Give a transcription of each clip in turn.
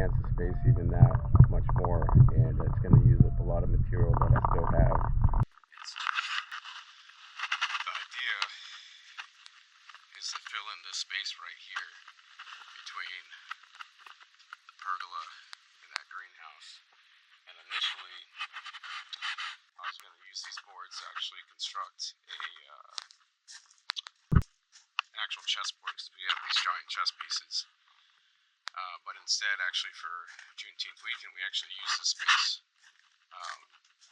enhance the space even that much more, and it's going to use up a lot of material that I still have. The idea is to fill in this space right here between the pergola and that greenhouse. And initially, I was going to use these boards to actually construct an actual chessboard, because we have these giant chess pieces. But instead, actually, for Juneteenth weekend, we actually use this space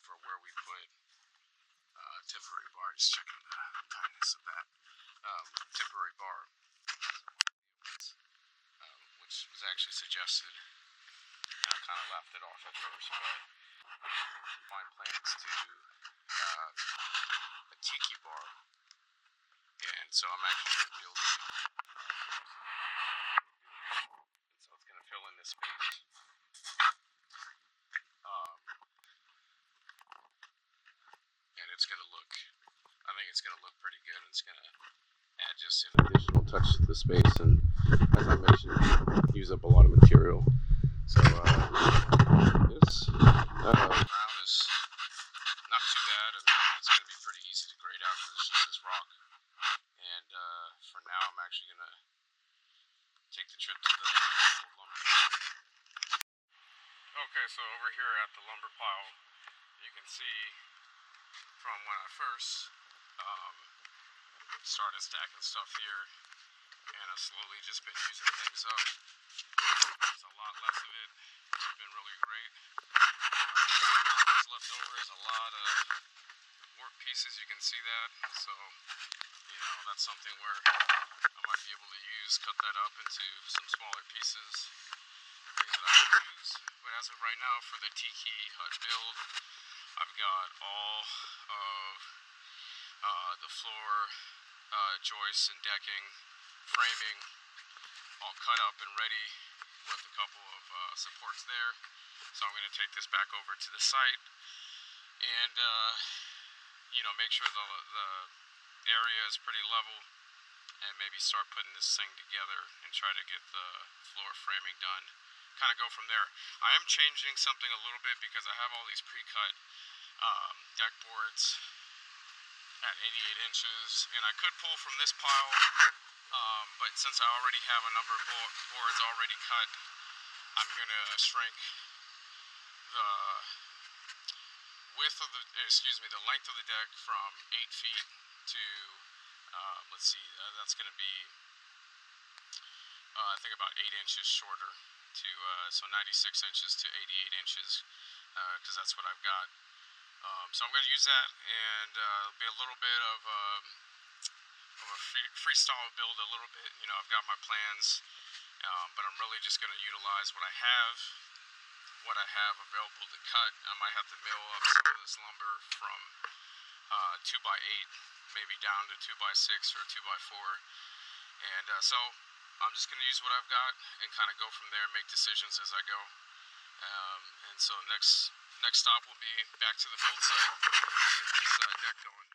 for where we put temporary bar. Just checking the tightness of that temporary bar, which was actually suggested. And I kind of laughed it off at first, but find plans to a tiki bar, and so I'm actually going to build it. So it's going to fill in this space. And it's going to look, I think it's going to look pretty good. It's going to add just an additional touch to the space, and as I mentioned, use up a lot of material. So this ground is not too bad, and it's going to be pretty easy to grade out because it's just this rock. And for now, I'm actually going to take the trip to the old lumber. Okay, so over here at the lumber pile, you can see from when I first started stacking stuff here, and I've slowly just been using things up. There's a lot less of it. It's been really great. What's left over is a lot of work pieces. You can see that. So, you know, that's something where I might be able to cut that up into some smaller pieces, things that I could use. But as of right now, for the tiki hut build, I've got all of the floor joists and decking, framing, all cut up and ready with a couple of supports there. So I'm going to take this back over to the site and you know, make sure the area is pretty level, and maybe start putting this thing together and try to get the floor framing done. Kind of go from there. I am changing something a little bit because I have all these pre-cut deck boards at 88 inches, and I could pull from this pile, but since I already have a number of boards already cut, I'm going to shrink the width of the, the length of the deck from 8 feet to, let's see, that's going to be, I think about 8 inches shorter to, so 96 inches to 88 inches, because that's what I've got. So I'm going to use that, and it'll be a little bit of a freestyle build a little bit. You know, I've got my plans, but I'm really just going to utilize what I have available to cut. I might have to mill up some of this lumber from 2x8, maybe down to 2x6 or 2x4, and so I'm just going to use what I've got and kind of go from there and make decisions as I go. And so next stop will be back to the build site, get this deck going.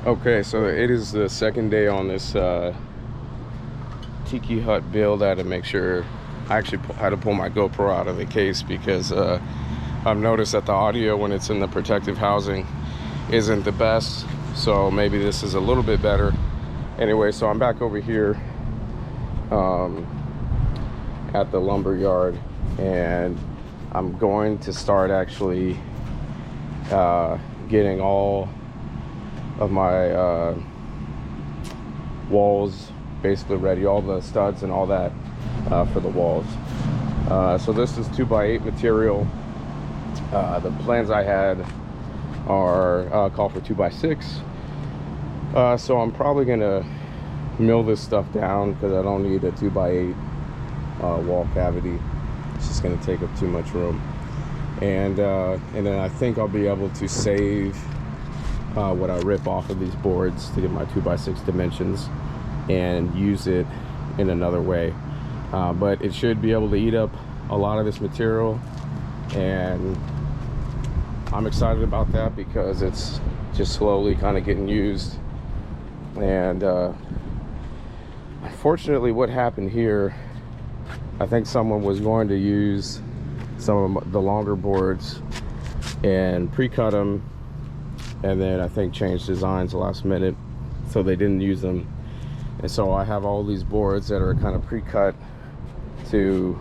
Okay, so it is the second day on this tiki hut build. I had to make sure I actually had to pull my GoPro out of the case because I've noticed that the audio when it's in the protective housing isn't the best, so maybe this is a little bit better. Anyway, so I'm back over here at the lumber yard, and I'm going to start actually getting all of my walls basically ready, all the studs and all that for the walls. So this is 2x8 material. The plans I had are call for 2x6. So I'm probably gonna mill this stuff down because I don't need a 2x8 wall cavity. It's just gonna take up too much room. And then I think I'll be able to save what I rip off of these boards to get my 2x6 dimensions and use it in another way. But it should be able to eat up a lot of this material, and I'm excited about that because it's just slowly kind of getting used. And unfortunately, what happened here, I think someone was going to use some of the longer boards and pre-cut them, and then I think changed designs last minute, so they didn't use them. And so I have all these boards that are kind of pre-cut to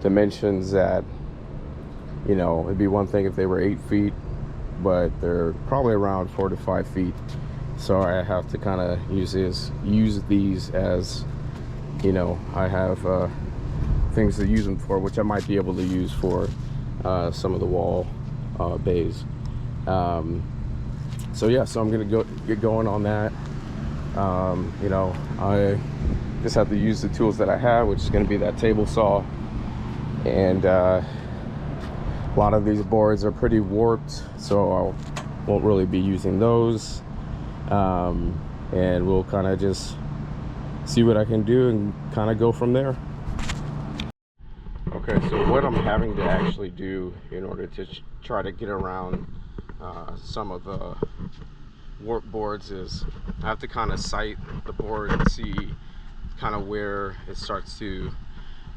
dimensions that, you know, it'd be one thing if they were 8 feet, but they're probably around 4 to 5 feet. So I have to kind of use these as, you know, I have things to use them for, which I might be able to use for some of the wall bays. So yeah, so I'm gonna get going on that. You know, I just have to use the tools that I have, which is going to be that table saw. And a lot of these boards are pretty warped, so I won't really be using those. And we'll kind of just see what I can do and kind of go from there. Okay, so what I'm having to actually do in order to try to get around some of the warp boards is I have to kind of sight the board and see kind of where it starts to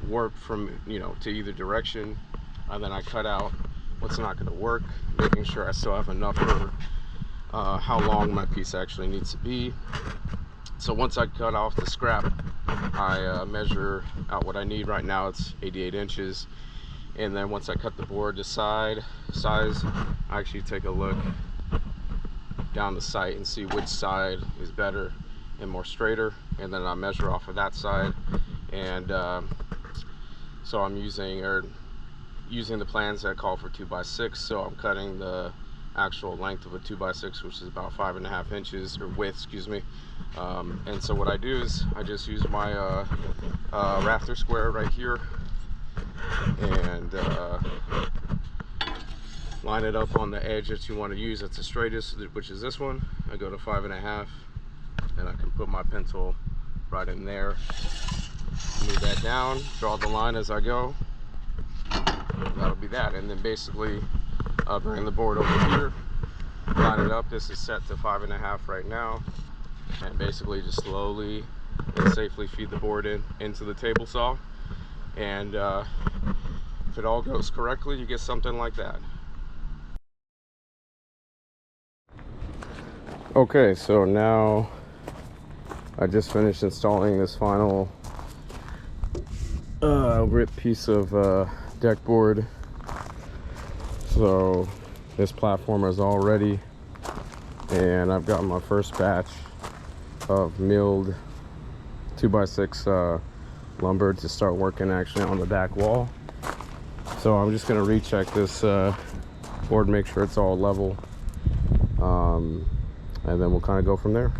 warp from, you know, to either direction, and then I cut out what's not going to work, making sure I still have enough for how long my piece actually needs to be. So once I cut off the scrap, I measure out what I need. Right now it's 88 inches, and then once I cut the board to size, I actually take a look down the sight and see which side is better and more straighter, and then I measure off of that side. And so I'm using the plans that call for 2x6, so I'm cutting the actual length of a 2x6, which is about 5.5 inches, or width, excuse me. And so what I do is I just use my rafter square right here and line it up on the edge that you want to use. That's the straightest, which is this one. I go to 5.5, and I can put my pencil right in there, move that down, draw the line as I go. That'll be that. And then basically I'll bring the board over here, line it up. This is set to 5.5 right now, and basically just slowly and safely feed the board into the table saw. And if it all goes correctly, you get something like that. Okay, so now I just finished installing this final ripped piece of deck board. So this platform is all ready, and I've got my first batch of milled 2x6 lumber to start working actually on the back wall. So I'm just going to recheck this board, make sure it's all level, and then we'll kind of go from there.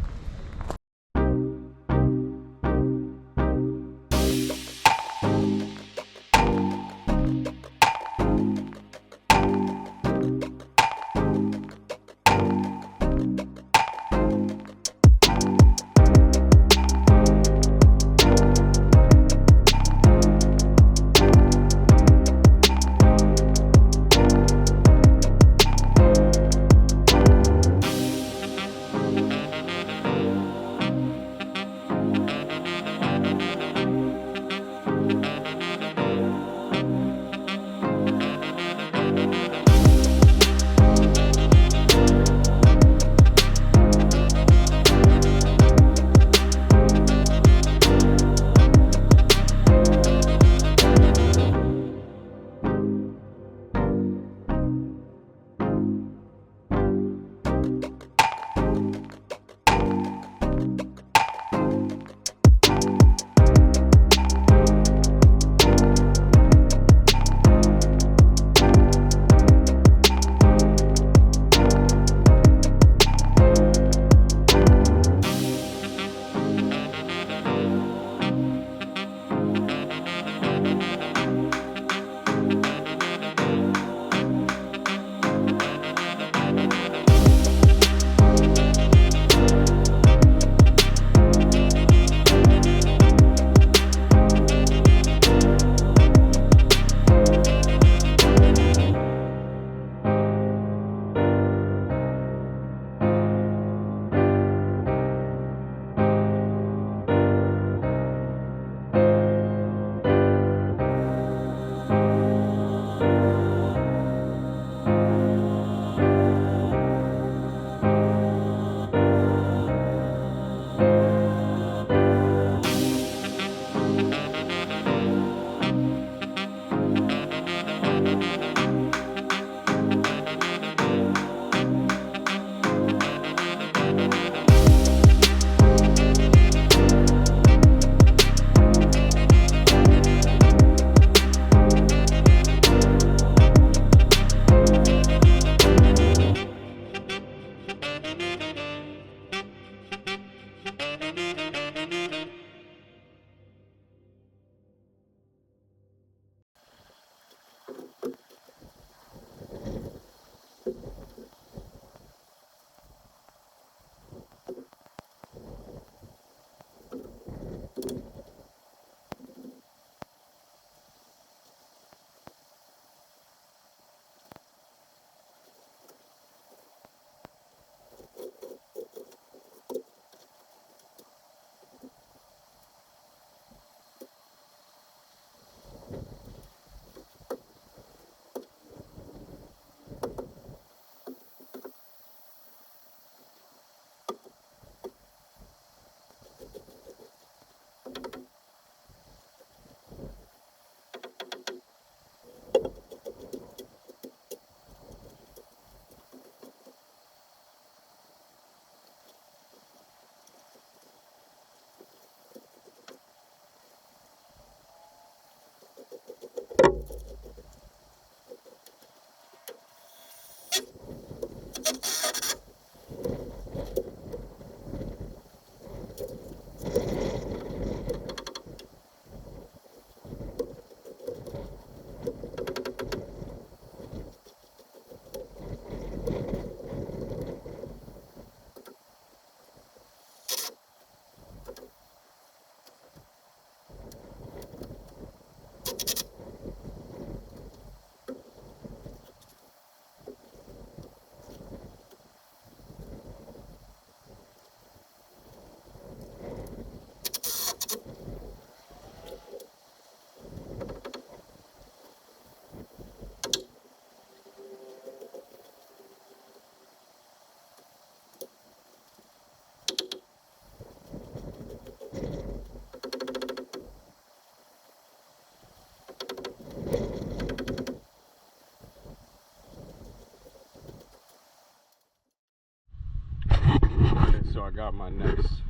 I got my next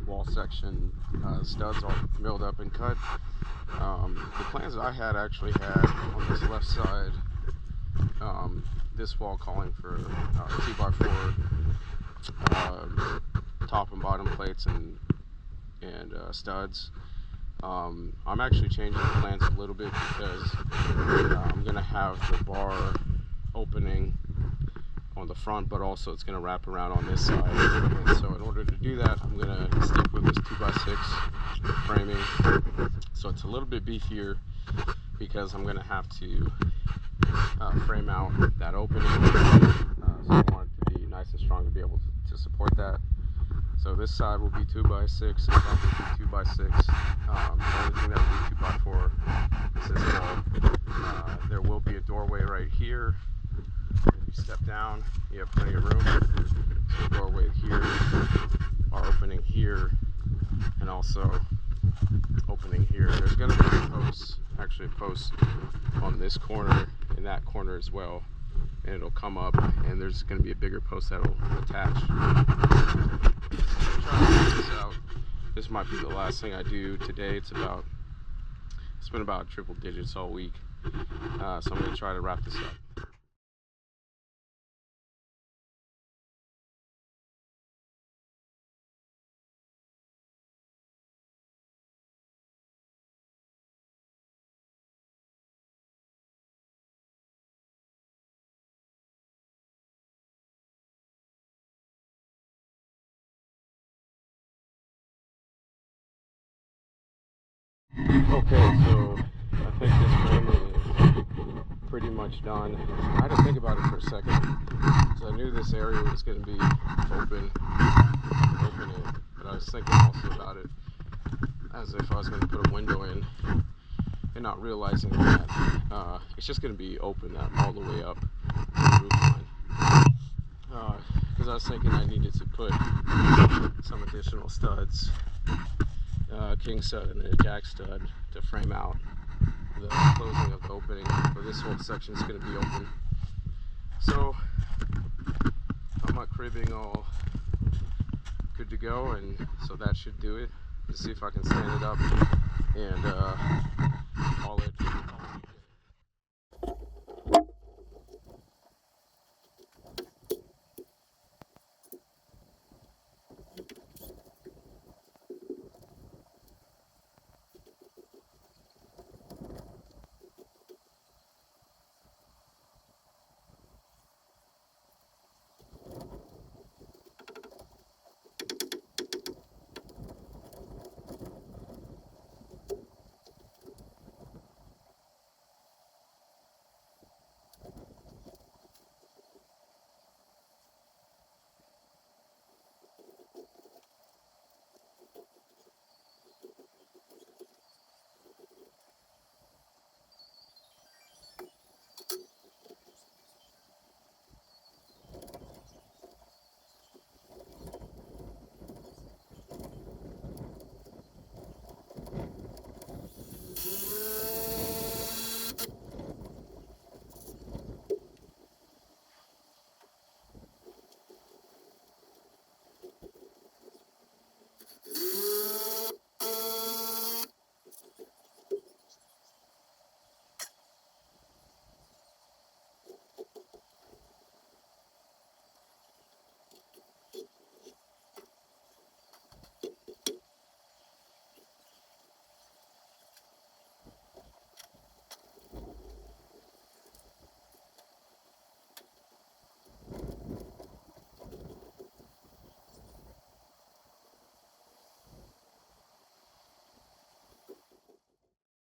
wall section studs all milled up and cut. The plans that I had actually had on this left side, this wall calling for 2x4 top and bottom plates and studs. I'm actually changing the plans a little bit because I'm going to have the bar opening on the front, but also it's going to wrap around on this side. And so in order to do that, I'm going to stick with this 2x6 framing. So it's a little bit beefier because I'm going to have to frame out that opening. So I want it to be nice and strong to be able to support that. So this side will be 2x6, this side will be 2x6. The only thing that will be 2x4 is this wall. There will be a doorway right here. If you step down, you have plenty of room. So doorway here, our opening here, and also opening here. There's going to be a post, actually a post on this corner and that corner as well. And it'll come up, and there's going to be a bigger post that'll attach. This out. This might be the last thing I do today. It's been about triple digits all week, so I'm going to try to wrap this up. Okay, so I think this framing is pretty much done. I had to think about it for a second, because I knew this area was going to be open, but I was thinking also about it as if I was going to put a window in, and not realizing that it's just going to be open all the way up to the roof line. Because I was thinking I needed to put some additional studs, king stud and a jack stud, to frame out the closing of the opening, but this whole section is going to be open. So got my cribbing all good to go, and so that should do it. Let's see if I can stand it up and